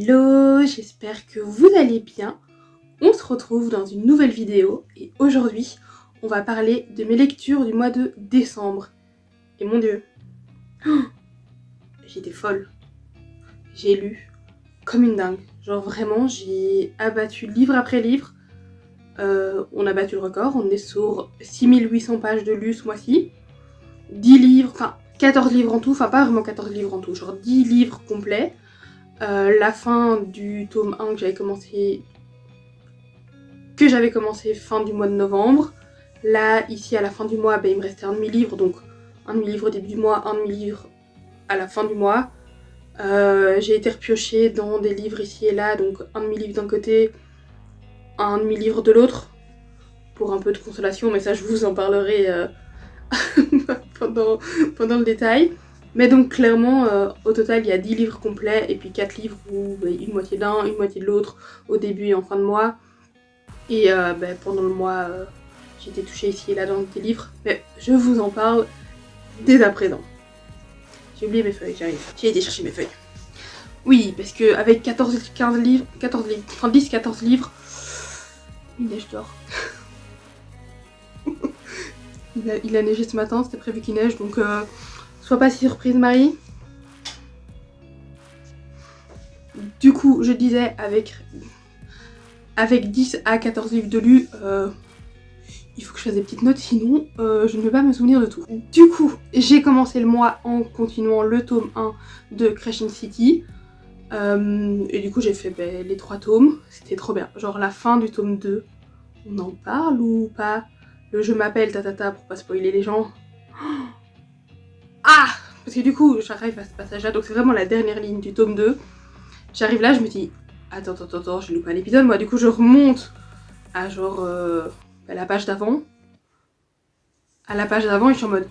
Hello, j'espère que vous allez bien. On se retrouve dans une nouvelle vidéo et aujourd'hui, on va parler de mes lectures du mois de décembre. Et mon Dieu, j'étais folle. J'ai lu comme une dingue. Genre vraiment, j'ai abattu livre après livre. On a battu le record, on est sur 6800 pages de lus ce mois-ci. 10 livres, enfin 14 livres en tout, enfin pas vraiment 14 livres en tout, genre 10 livres complets. La fin du tome 1 que j'avais commencé fin du mois de novembre. Là, ici, à la fin du mois, il me restait un demi-livre, donc un demi-livre au début du mois, un demi-livre à la fin du mois. J'ai été repiochée dans des livres ici et là, donc un demi-livre d'un côté, un demi-livre de l'autre, pour un peu de consolation, mais ça, je vous en parlerai pendant le détail. Mais donc clairement, au total, il y a 10 livres complets et puis 4 livres où une moitié d'un, une moitié de l'autre, au début et en fin de mois. Et pendant le mois, j'ai été touchée ici et là dans des livres. Mais je vous en parle dès à présent. J'ai oublié mes feuilles, j'arrive. J'ai été chercher mes feuilles. Oui, parce qu'avec 10-14 livres, il neige dehors. il a neigé ce matin, c'était prévu qu'il neige, donc... Sois pas si surprise, Marie. Du coup, je disais, avec 10 à 14 livres de lus, il faut que je fasse des petites notes, sinon je ne vais pas me souvenir de tout. Du coup, j'ai commencé le mois en continuant le tome 1 de Crescent City. Et du coup, j'ai fait les 3 tomes. C'était trop bien. Genre la fin du tome 2. On en parle ou pas? Le jeu m'appelle, tatata, pour pas spoiler les gens. Ah! Parce que du coup, j'arrive à ce passage-là, donc c'est vraiment la dernière ligne du tome 2. J'arrive là, je me dis, attends, je loupe pas l'épisode, moi du coup je remonte à genre la page d'avant. À la page d'avant et je suis en mode,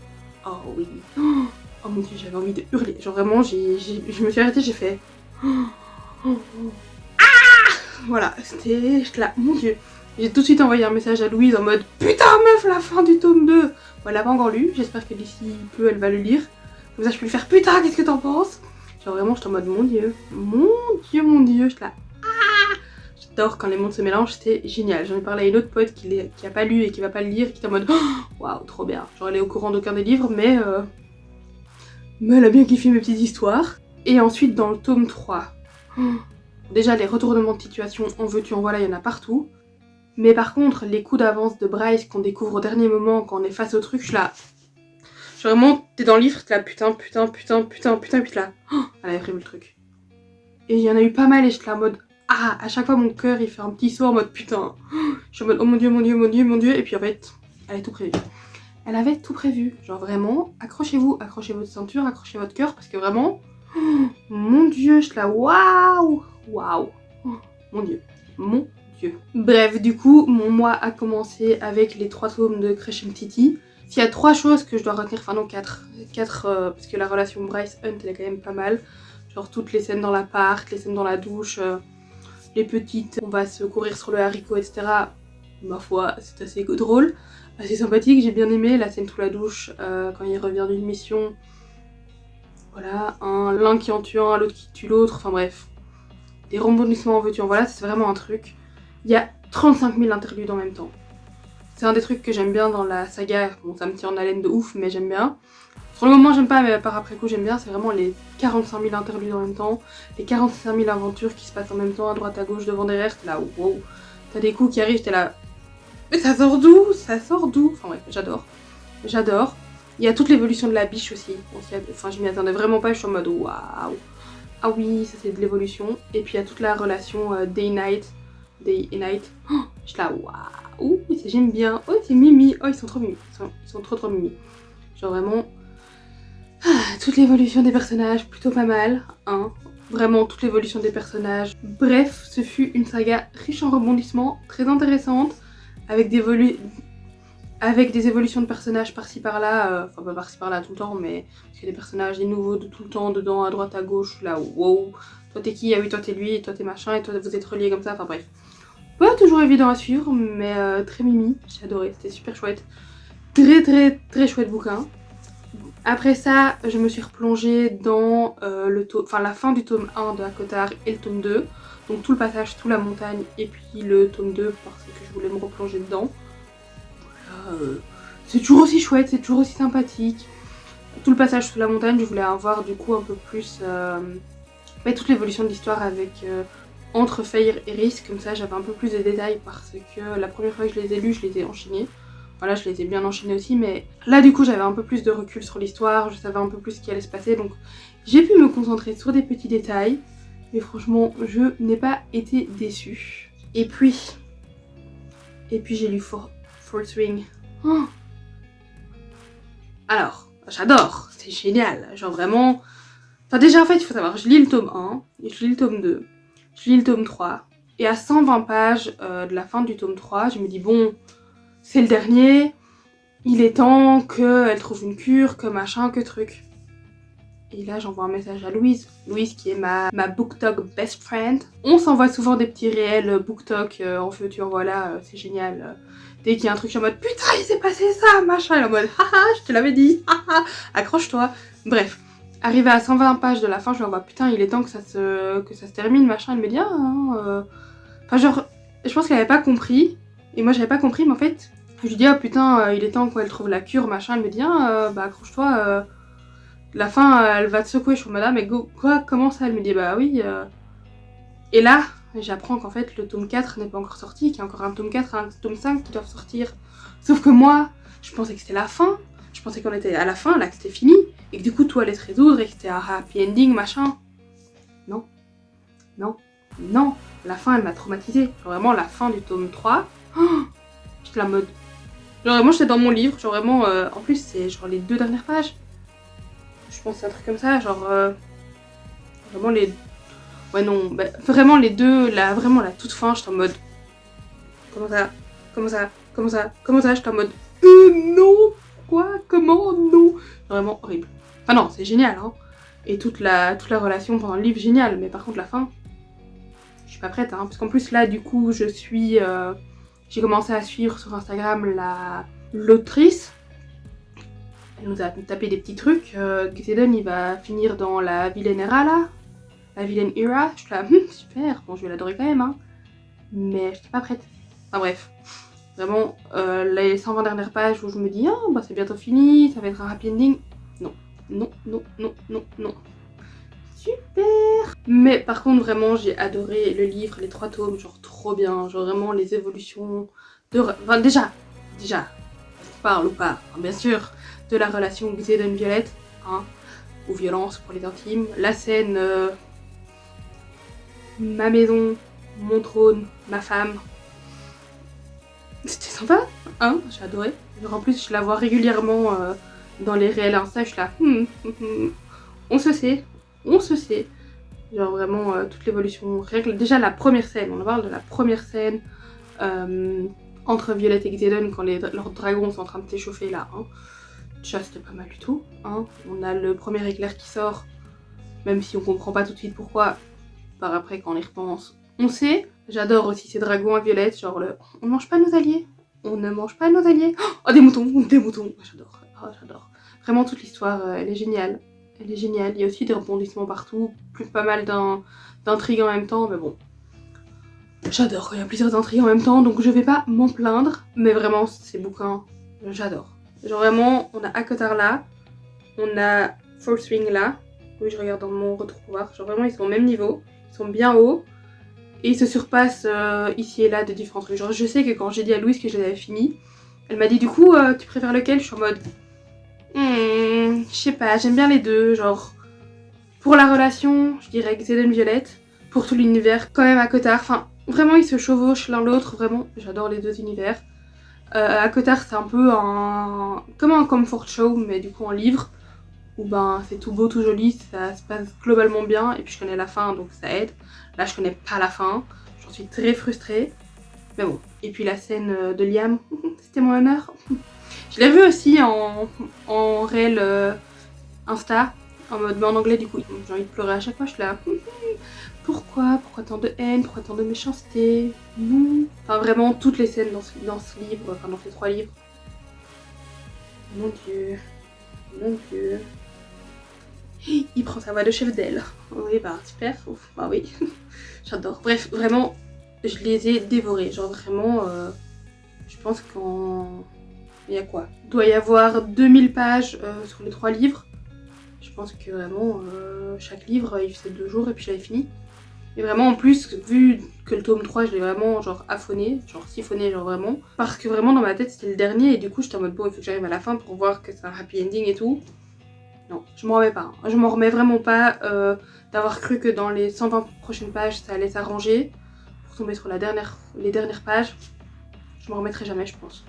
oh oui, oh mon dieu, j'avais envie de hurler. Genre vraiment, je me suis arrêtée, j'ai fait, ah! Voilà, j'étais là, mon dieu. J'ai tout de suite envoyé un message à Louise en mode, putain meuf, la fin du tome 2. Bon, elle l'a pas encore lu, j'espère que d'ici peu elle va le lire. Comme ça je peux lui faire, putain, qu'est-ce que t'en penses? Genre vraiment, j'étais en mode, mon dieu, j'étais là, ah! J'adore quand les mondes se mélangent, c'était génial. J'en ai parlé à une autre pote qui a pas lu et qui va pas le lire, qui était en mode, waouh, trop bien. Genre elle est au courant d'aucun des livres, mais elle a bien kiffé mes petites histoires. Et ensuite dans le tome 3, déjà les retournements de situation, en veux-tu, en voilà, il y en a partout. Mais par contre, les coups d'avance de Bryce qu'on découvre au dernier moment, quand on est face au truc, je suis là. Genre vraiment, t'es dans le livre, t'es là, putain, puis t'es là, elle avait prévu le truc. Et il y en a eu pas mal et j'étais là en mode, ah, à chaque fois mon cœur il fait un petit saut en mode putain. Je suis en mode, oh mon dieu, et puis en fait, elle avait tout prévu. Elle avait tout prévu, genre vraiment, accrochez-vous, accrochez votre ceinture, accrochez votre cœur, parce que vraiment, mon dieu, je suis là, waouh, mon dieu. Bref, du coup, mon mois a commencé avec les 3 tomes de Crescent City. S'il y a 3 choses que je dois retenir, enfin non 4, parce que la relation Bryce Hunt elle est quand même pas mal. Genre toutes les scènes dans l'appart, les scènes dans la douche, les petites, on va se courir sur le haricot, etc. Ma foi, c'est assez drôle, assez sympathique, j'ai bien aimé la scène sous la douche quand il revient d'une mission. Voilà, l'un qui en tue un, l'autre qui tue l'autre, enfin bref. Des rebondissements en veux-tu, en voilà, c'est vraiment un truc. Il y a 35 000 interludes en même temps. C'est un des trucs que j'aime bien dans la saga. Bon, ça me tient en haleine de ouf, mais j'aime bien. Sur le moment, j'aime pas, mais par après coup, j'aime bien. C'est vraiment les 45 000 interludes en même temps. Les 45 000 aventures qui se passent en même temps, à droite, à gauche, devant, derrière. T'es là, wow. T'as des coups qui arrivent, t'es là. Mais ça sort d'où? Enfin bref, j'adore. Il y a toute l'évolution de la biche aussi. Enfin, je m'y attendais vraiment pas, je suis en mode waouh. Ah oui, ça c'est de l'évolution. Et puis il y a toute la relation day et night. Oh, je suis là, waouh, j'aime bien. Oh, c'est Mimi. Oh, ils sont trop mimi. Ils sont trop mimi. Genre vraiment, toute l'évolution des personnages, plutôt pas mal. Hein. Vraiment, toute l'évolution des personnages. Bref, ce fut une saga riche en rebondissements, très intéressante, avec des évolutions de personnages par-ci par-là. Enfin, pas par-ci par-là tout le temps, mais parce qu'il y a des personnages, des nouveaux de tout le temps, dedans, à droite, à gauche. Là, wow. Toi t'es qui? Ah oui, toi t'es lui, et toi t'es machin, et toi vous êtes reliés comme ça. Enfin bref. Pas toujours évident à suivre, mais très mimi, j'ai adoré, c'était super chouette. Très chouette bouquin. Après ça, je me suis replongée dans la fin du tome 1 de ACOTAR et le tome 2. Donc tout le passage sous la montagne et puis le tome 2 parce que je voulais me replonger dedans. Voilà, c'est toujours aussi chouette, c'est toujours aussi sympathique. Tout le passage sous la montagne, je voulais avoir du coup un peu plus toute l'évolution de l'histoire avec entre Feyre et Rhys, comme ça j'avais un peu plus de détails parce que la première fois que je les ai lus, je les ai enchaînés. Voilà, je les ai bien enchaînés aussi, mais là du coup j'avais un peu plus de recul sur l'histoire, je savais un peu plus ce qui allait se passer, donc j'ai pu me concentrer sur des petits détails. Mais franchement, je n'ai pas été déçue. Et puis j'ai lu Fourth Ring. Oh, alors, j'adore, c'est génial, genre vraiment... Enfin déjà en fait, il faut savoir, je lis le tome 1, je lis le tome 2, je lis le tome 3, et à 120 pages de la fin du tome 3, je me dis bon, c'est le dernier, il est temps qu'elle trouve une cure, que machin, que truc. Et là j'envoie un message à Louise, Louise qui est ma BookTok best friend. On s'envoie souvent des petits réels BookTok en futur, voilà, c'est génial. Dès qu'il y a un truc, je suis en mode putain il s'est passé ça, machin, elle est en mode haha je te l'avais dit, haha accroche-toi. Bref, arrivé à 120 pages de la fin, je lui envoie putain il est temps que ça se termine, machin, elle me dit ah Enfin genre, je pense qu'elle avait pas compris, et moi j'avais pas compris, mais en fait, je lui dis oh putain il est temps qu'elle trouve la cure, machin, elle me dit ah bah accroche-toi, la fin elle va te secouer, je suis en mode ah mais go, quoi, comment ça, elle me dit bah oui, et là, j'apprends qu'en fait le tome 4 n'est pas encore sorti, qu'il y a encore un tome 4 et un tome 5 qui doivent sortir. Sauf que moi, je pensais que c'était la fin, je pensais qu'on était à la fin, là que c'était fini, et que du coup tout allait se résoudre et que c'était un happy ending, machin. Non, non, non, la fin elle m'a traumatisée. Genre vraiment la fin du tome 3, oh, j'étais la mode. Genre vraiment j'étais dans mon livre, genre vraiment, en plus c'est genre les 2 dernières pages. Je pense que c'est un truc comme ça, genre vraiment les... Ouais non, bah, vraiment les deux, vraiment la toute fin, j'étais en mode... Comment ça, j'étais en mode... non, quoi, comment, non. Vraiment horrible. Enfin non, c'est génial, hein. Et toute la relation pendant le livre, génial. Mais par contre la fin, je suis pas prête, hein. Parce qu'en plus là, du coup, j'ai commencé à suivre sur Instagram l'autrice. Elle nous a tapé des petits trucs. Xaden, il va finir dans la vilaine era, là. La vilaine era. Je suis là, super. Bon, je vais l'adorer quand même, hein. Mais j'étais pas prête. Enfin bref. Vraiment, les 120 dernières pages où je me dis, ah, bah c'est bientôt fini, ça va être un happy ending. Non, non, non, non, non, non. Super. Mais par contre, vraiment, j'ai adoré le livre, les 3 tomes, genre trop bien. Genre vraiment les évolutions de... Enfin déjà, on parle ou pas, hein, bien sûr, de la relation Xaden-Violette, hein, ou violence pour les intimes. La scène, ma maison, mon trône, ma femme. C'était sympa, hein, j'ai adoré. Genre en plus, je la vois régulièrement dans les réels Insta, je suis là, on se sait. Genre vraiment toute l'évolution. Déjà la première scène, on parle de la première scène entre Violette et Xaden quand leurs dragons sont en train de s'échauffer là. Hein. Déjà c'était pas mal du tout. Hein. On a le premier éclair qui sort, même si on comprend pas tout de suite pourquoi. Par après quand on y repense, on sait. J'adore aussi ces dragons à Violette, genre le on mange pas nos alliés. On ne mange pas nos alliés. Oh des moutons. J'adore. Oh, j'adore. Vraiment toute l'histoire, elle est géniale. Elle est géniale. Il y a aussi des rebondissements partout, pas mal d'intrigues en même temps, mais bon. J'adore quand il y a plusieurs intrigues en même temps, donc je vais pas m'en plaindre. Mais vraiment, ces bouquins, j'adore. Genre vraiment, on a ACOTAR là, on a Fourth Ring là. Oui, je regarde dans mon retour-pouvoir. Genre vraiment, ils sont au même niveau, ils sont bien hauts. Et ils se surpassent ici et là de différents trucs. Genre je sais que quand j'ai dit à Louise que je les avais finis, elle m'a dit du coup, tu préfères lequel? Je suis en mode... je sais pas, j'aime bien les deux, genre... Pour la relation, je dirais Xaden-Violette. Pour tout l'univers, quand même ACOTAR. Enfin, vraiment, ils se chevauchent l'un l'autre. Vraiment, j'adore les deux univers. ACOTAR, c'est un peu comme un comfort show, mais du coup en livre. Où ben, c'est tout beau, tout joli, ça se passe globalement bien. Et puis je connais la fin, donc ça aide. Là, je connais pas la fin. J'en suis très frustrée. Mais bon. Et puis la scène de Liam, c'était mon honneur. Je l'ai vu aussi en réel Insta. En mode, mais en anglais du coup, j'ai envie de pleurer à chaque fois, je suis là, pourquoi tant de haine, pourquoi tant de méchanceté, non. Enfin vraiment toutes les scènes dans ce livre, enfin dans ces 3 livres. Mon dieu. Mon Dieu. Il prend sa voix de chef d'elle. Oui, bah super. Ouf, bah oui. J'adore. Bref, vraiment, je les ai dévorés. Genre vraiment, je pense qu'en... Il y a quoi? Il doit y avoir 2000 pages sur les 3 livres. Je pense que vraiment, chaque livre, il faisait 2 jours et puis j'avais fini. Et vraiment, en plus, vu que le tome 3, je l'ai vraiment genre affonné, genre siphonné, genre vraiment. Parce que vraiment, dans ma tête, c'était le dernier et du coup, j'étais en mode bon, il faut que j'arrive à la fin pour voir que c'est un happy ending et tout. Non, je m'en remets pas. Hein. Je m'en remets vraiment pas d'avoir cru que dans les 120 prochaines pages, ça allait s'arranger. Pour tomber sur les dernières pages, je m'en remettrai jamais, je pense.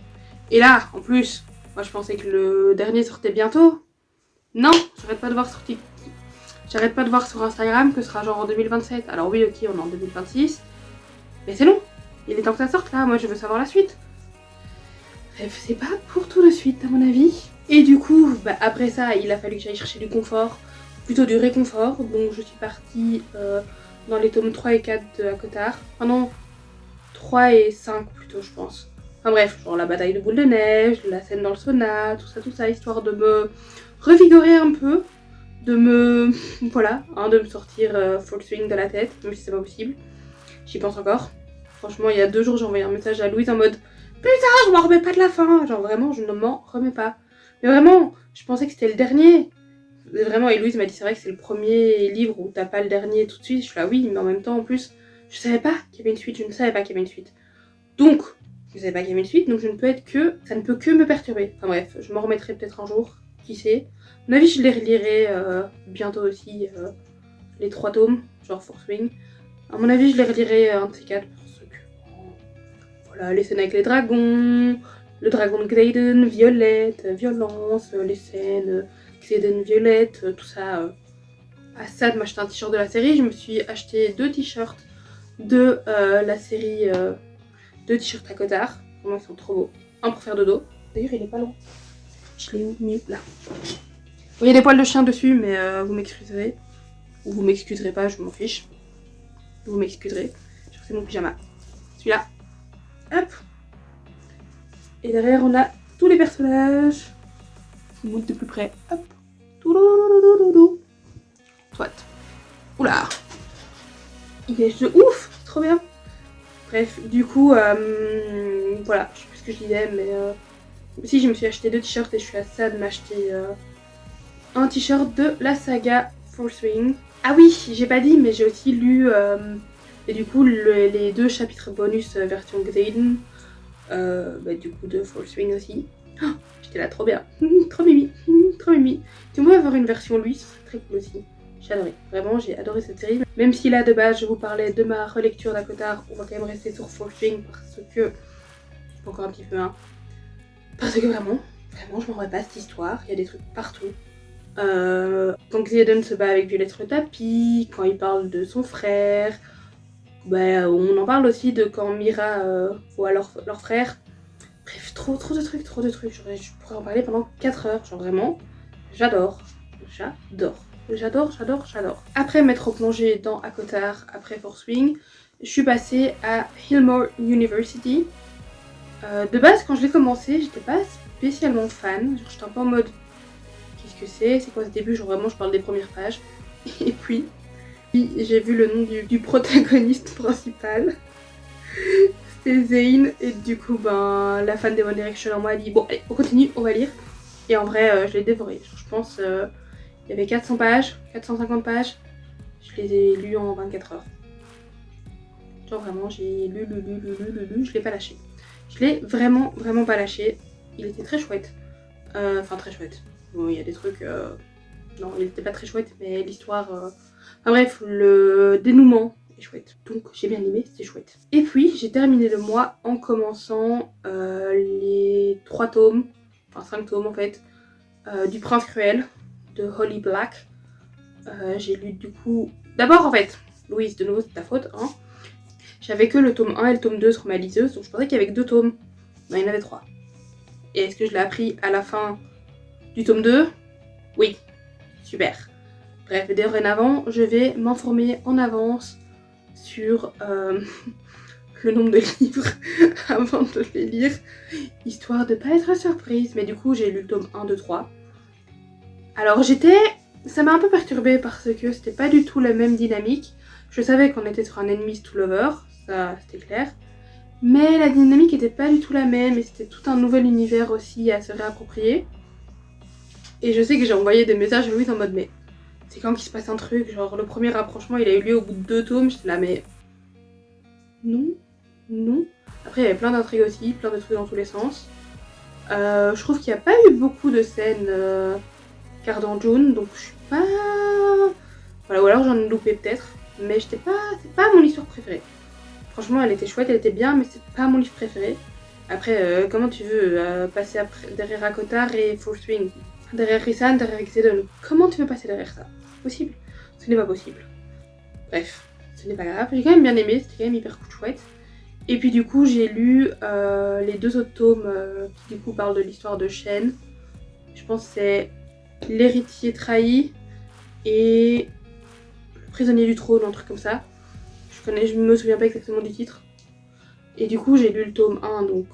Et là, en plus, moi je pensais que le dernier sortait bientôt. Non, j'arrête pas de voir sur Instagram que ce sera genre en 2027. Alors oui, ok, on est en 2026. Mais c'est long. Il est temps que ça sorte là, moi je veux savoir la suite. Bref, c'est pas pour tout de suite à mon avis. Et du coup, bah, après ça, il a fallu que j'aille chercher du confort, plutôt du réconfort. Donc je suis partie dans les tomes 3 et 4 de ACOTAR. Ah non, 3 et 5 plutôt, je pense. Enfin bref, genre la bataille de boule de neige, la scène dans le sauna, tout ça, histoire de me revigorer un peu, de me... voilà, hein, de me sortir full swing de la tête, même si c'est pas possible. J'y pense encore. Franchement, il y a 2 jours, j'ai envoyé un message à Louise en mode putain, je m'en remets pas de la fin. Genre vraiment, je ne m'en remets pas. Mais vraiment, je pensais que c'était le dernier. Et vraiment, et Louise m'a dit c'est vrai que c'est le premier livre où t'as pas le dernier tout de suite. Je suis là oui, mais en même temps, en plus, je savais pas qu'il y avait une suite, je ne savais pas qu'il y avait une suite. Donc, je savais pas qu'il y avait une suite, donc ça ne peut que me perturber. Enfin bref, je m'en remettrai peut-être un jour, qui sait. À mon avis, je les relirai bientôt aussi, les 3 tomes, genre Force Wing. À mon avis, je les relirai un de ces 4 parce que... Voilà, les scènes avec les dragons, le dragon de Xaden, Violette, violence, les scènes, Xaden, Violette, tout ça. Assad m'a acheté un t-shirt de la série, je me suis acheté 2 t-shirts de la série, 2 t-shirts à Cotard. Vraiment, ils sont trop beaux. Un pour faire dodo. D'ailleurs, il est pas loin. Je l'ai mis là. Bon, il y a des poils de chien dessus, mais vous m'excuserez. Ou vous m'excuserez pas, je m'en fiche. Vous m'excuserez. C'est mon pyjama. Celui-là. Hop. Et derrière, on a tous les personnages. Je vous montre de plus près. Hop. Soit. Oula. Il est de ouf. C'est trop bien. Bref, du coup, voilà. Je sais plus ce que je disais, mais... Si, je me suis acheté 2 t-shirts et je suis à ça de m'acheter un t-shirt de la saga Force Wing. Ah oui, j'ai pas dit, mais j'ai aussi lu... et du coup, les 2 chapitres bonus version Xaden. Du coup de Force Wing aussi. Oh, j'étais là trop bien. Trop mimi. Trop mimi. Tu peux avoir une version lui, ce serait très cool aussi. J'ai adoré. Vraiment, j'ai adoré cette série. Même si là, de base, je vous parlais de ma relecture d'ACOTAR, on va quand même rester sur Force Wing parce que... Encore un petit peu, hein. Parce que vraiment, je m'en remets pas cette histoire. Il y a des trucs partout. Quand Xaden se bat avec Violette sur le tapis, quand il parle de son frère... Bah, on en parle aussi de quand Mira voit leur frère. Bref, trop de trucs. Je pourrais en parler pendant 4 heures. Genre vraiment, j'adore. Après m'être replongée dans ACOTAR, après Force Wing, je suis passée à Hillmore University. De base, quand je l'ai commencé, j'étais pas spécialement fan. Genre, j'étais un peu en mode, qu'est-ce que c'est? C'est quoi ce début? Genre vraiment, je parle des premières pages. Et puis... j'ai vu le nom du protagoniste principal. C'était Zane. Et du coup, la fan des One Direction en moi a dit bon, allez, on continue, on va lire. Et en vrai, je l'ai dévoré. Je pense il y avait 400 pages, 450 pages. Je les ai lus en 24 heures. Genre vraiment, j'ai lu, je l'ai pas lâché. Je l'ai vraiment pas lâché. Il était très chouette. Enfin, très chouette. Bon, il y a des trucs... Non, il était pas très chouette, mais l'histoire... Enfin bref, le dénouement est chouette. Donc j'ai bien aimé, c'était chouette. Et puis j'ai terminé le mois en commençant les 3 tomes, enfin 5 tomes en fait, du Prince Cruel de Holly Black. J'ai lu du coup... D'abord en fait, Louise, de nouveau c'est ta faute, hein. J'avais que le tome 1 et le tome 2 sur ma liseuse, donc je pensais qu'il y avait que 2 tomes. Non, il y en avait 3. Et est-ce que je l'ai appris à la fin du tome 2? Oui. Super. Bref, dorénavant, je vais m'informer en avance sur le nombre de livres avant de les lire, histoire de pas être surprise. Mais du coup, j'ai lu le tome 1, 2, 3. Alors ça m'a un peu perturbée parce que c'était pas du tout la même dynamique. Je savais qu'on était sur un enemies to lover, ça c'était clair. Mais la dynamique était pas du tout la même et c'était tout un nouvel univers aussi à se réapproprier. Et je sais que j'ai envoyé des messages à Louise en mode mais c'est quand qu'il se passe un truc, genre le premier rapprochement il a eu lieu au bout de 2 tomes, j'étais là mais non, non. Après il y avait plein d'intrigues aussi, plein de trucs dans tous les sens. Je trouve qu'il n'y a pas eu beaucoup de scènes Cardant June, donc je suis pas... Voilà, ou alors j'en ai loupé peut-être, mais c'est pas mon histoire préférée. Franchement elle était chouette, elle était bien, mais c'est pas mon livre préféré. Après, comment tu veux passer derrière Akotar et Fourth Wing, derrière Rhysand, derrière Xedon, comment tu veux passer derrière ça? C'est possible? Ce n'est pas possible. Bref, ce n'est pas grave, j'ai quand même bien aimé, c'était quand même hyper chouette. Et puis du coup j'ai lu les 2 autres tomes qui du coup parlent de l'histoire de Shen. Je pense que c'est L'héritier trahi et Le prisonnier du trône, un truc comme ça. Je me souviens pas exactement du titre. Et du coup j'ai lu le tome 1, donc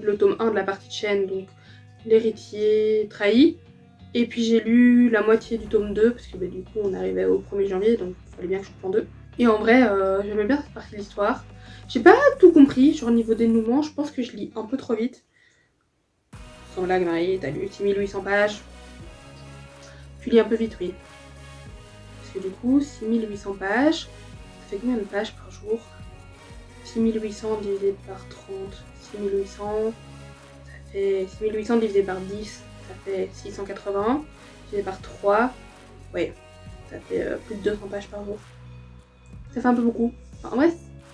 le tome 1 de la partie de Shen, donc L'héritier trahi. Et puis j'ai lu la moitié du tome 2, parce que du coup on arrivait au 1er janvier, donc il fallait bien que je coupe en deux. Et en vrai, j'aimais bien cette partie de l'histoire. J'ai pas tout compris, genre niveau dénouement, je pense que je lis un peu trop vite. Sans blague, Marie, t'as lu 6800 pages. Tu lis un peu vite, oui. Parce que du coup, 6800 pages, ça fait combien de pages par jour? 6800 divisé par 30, 6800, ça fait 6800 divisé par 10, ça fait 680, divisé par 3, ouais, ça fait plus de 200 pages par jour. Ça fait un peu beaucoup. Enfin, en vrai,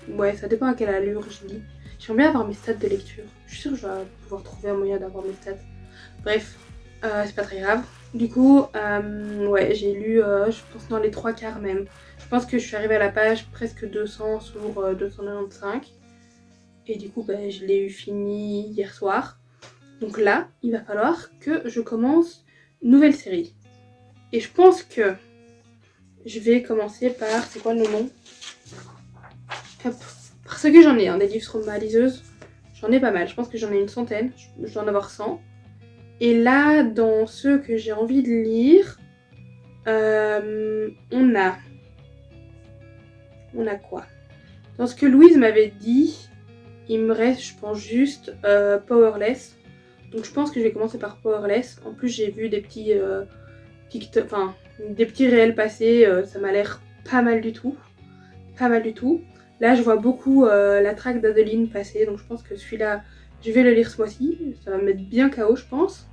ouais, ça dépend à quelle allure je lis. J'aimerais bien avoir mes stats de lecture. Je suis sûre que je vais pouvoir trouver un moyen d'avoir mes stats. Bref, c'est pas très grave. Du coup, ouais, j'ai lu, je pense dans les 3/4 même. Je pense que je suis arrivée à la page presque 200 sur 295. Et du coup, bah, je l'ai eu fini hier soir. Donc là, il va falloir que je commence une nouvelle série. Et je pense que je vais commencer par... C'est quoi le nom? Hop. Parce que j'en ai des livres sur ma liseuse. J'en ai pas mal. Je pense que j'en ai une centaine. Je dois en avoir 100. Et là, dans ceux que j'ai envie de lire, on a quoi? Dans ce que Louise m'avait dit, il me reste, je pense, juste Powerless. Donc je pense que je vais commencer par Powerless. En plus, j'ai vu des petits TikTok, enfin, des petits réels passer. Ça m'a l'air pas mal du tout. Pas mal du tout. Là, je vois beaucoup la track d'Adeline passer. Donc je pense que celui-là, je vais le lire ce mois-ci. Ça va me mettre bien KO, je pense.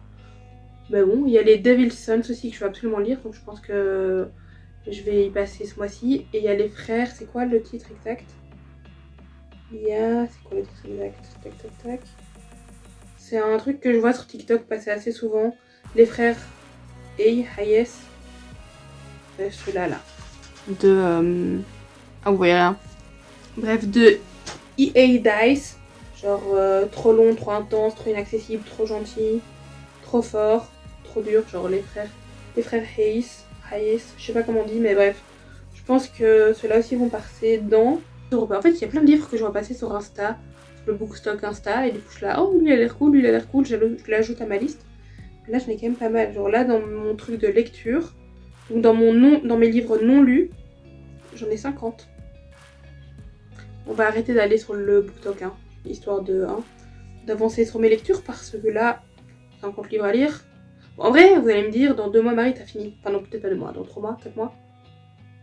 Mais bon, il y a les Devil's Sons aussi que je veux absolument lire, donc je pense que je vais y passer ce mois-ci. Et il y a les frères, c'est quoi le titre exact? Il y a... C'est quoi le titre exact? Tac tac tac. C'est un truc que je vois sur TikTok passer assez souvent. Les frères Hayes. Celui-là, là. Ah, vous voyez rien. Bref, de EA Dice. Genre trop long, trop intense, trop inaccessible, trop gentil, trop fort. Trop dur, genre les frères Hayes, je sais pas comment on dit, mais bref, je pense que ceux-là aussi vont passer dans... En fait, il y a plein de livres que je vois passer sur Insta, sur le Bookstock Insta, et du coup je suis là, oh lui il a l'air cool, lui il a l'air cool, je l'ajoute à ma liste. Là j'en ai quand même pas mal, genre là dans mon truc de lecture, donc dans mes livres non lus, j'en ai 50. On va arrêter d'aller sur le Bookstock, hein, histoire d'avancer sur mes lectures, parce que là, 50 livres à lire. En vrai, vous allez me dire, dans 2 mois, Marie, t'as fini. Enfin non, peut-être pas 2 mois, dans 3 mois, 4 mois.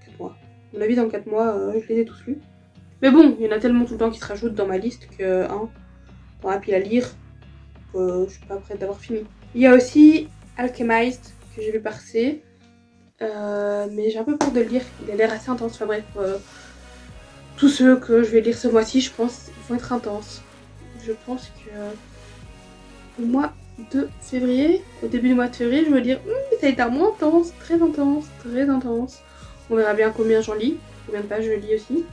4 mois. À mon avis, dans 4 mois, je les ai tous lus. Mais bon, il y en a tellement tout le temps qui se rajoutent dans ma liste que, dans la pile à lire, je suis pas prête d'avoir fini. Il y a aussi Alchemized, que j'ai lu passer. Mais j'ai un peu peur de le lire, il a l'air assez intense. Enfin bref, tous ceux que je vais lire ce mois-ci, je pense, vont être intenses. Je pense que... Moi... de février, au début du mois de février, je veux dire ça a été un mois intense, très intense, très intense. On verra bien combien j'en lis, combien de pages je lis aussi.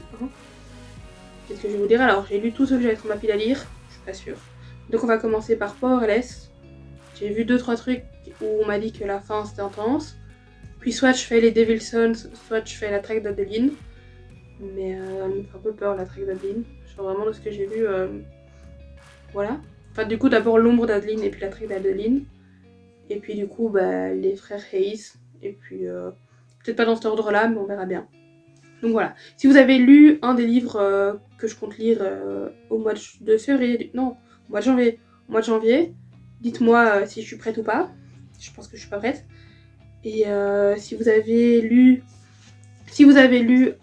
Qu'est-ce que je vais vous dire? Alors, j'ai lu tout ce que j'avais sur ma pile à lire, je suis pas sûre. Donc on va commencer par Powerless. J'ai vu 2-3 trucs où on m'a dit que la fin c'était intense. Puis soit je fais les Devil's Sons, soit je fais la track d'Adeline. Mais elle me fait un peu peur la track d'Adeline. Genre vraiment de ce que j'ai vu, voilà. Enfin, du coup, d'abord l'ombre d'Adeline et puis la track d'Adeline. Et puis du coup, bah, les frères Hayes. Et puis, peut-être pas dans cet ordre-là, mais on verra bien. Donc voilà. Si vous avez lu un des livres que je compte lire au mois de février, non, au mois de janvier, dites-moi si je suis prête ou pas. Je pense que je suis pas prête. Et si vous avez lu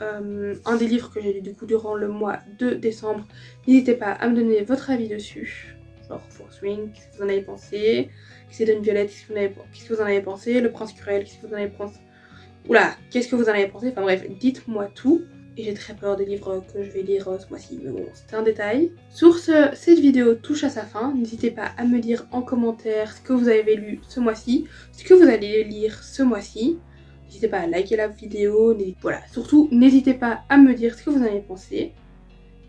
un des livres que j'ai lu du coup durant le mois de décembre, n'hésitez pas à me donner votre avis dessus. Genre Fourth Wing, qu'est-ce que vous en avez pensé? Cédone Violette, qu'est-ce que vous en avez pensé? Le Prince Cruel, qu'est-ce que vous en avez pensé? Oula, qu'est-ce que vous en avez pensé? Enfin bref, dites-moi tout. Et j'ai très peur des livres que je vais lire ce mois-ci, mais bon, c'est un détail. Sur ce, cette vidéo touche à sa fin. N'hésitez pas à me dire en commentaire ce que vous avez lu ce mois-ci, ce que vous allez lire ce mois-ci. N'hésitez pas à liker la vidéo, voilà. Surtout, n'hésitez pas à me dire ce que vous en avez pensé.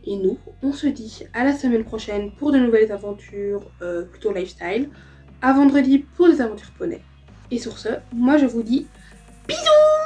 Et nous, on se dit à la semaine prochaine pour de nouvelles aventures, plutôt lifestyle. À vendredi pour des aventures poney. Et sur ce, moi je vous dis bisous!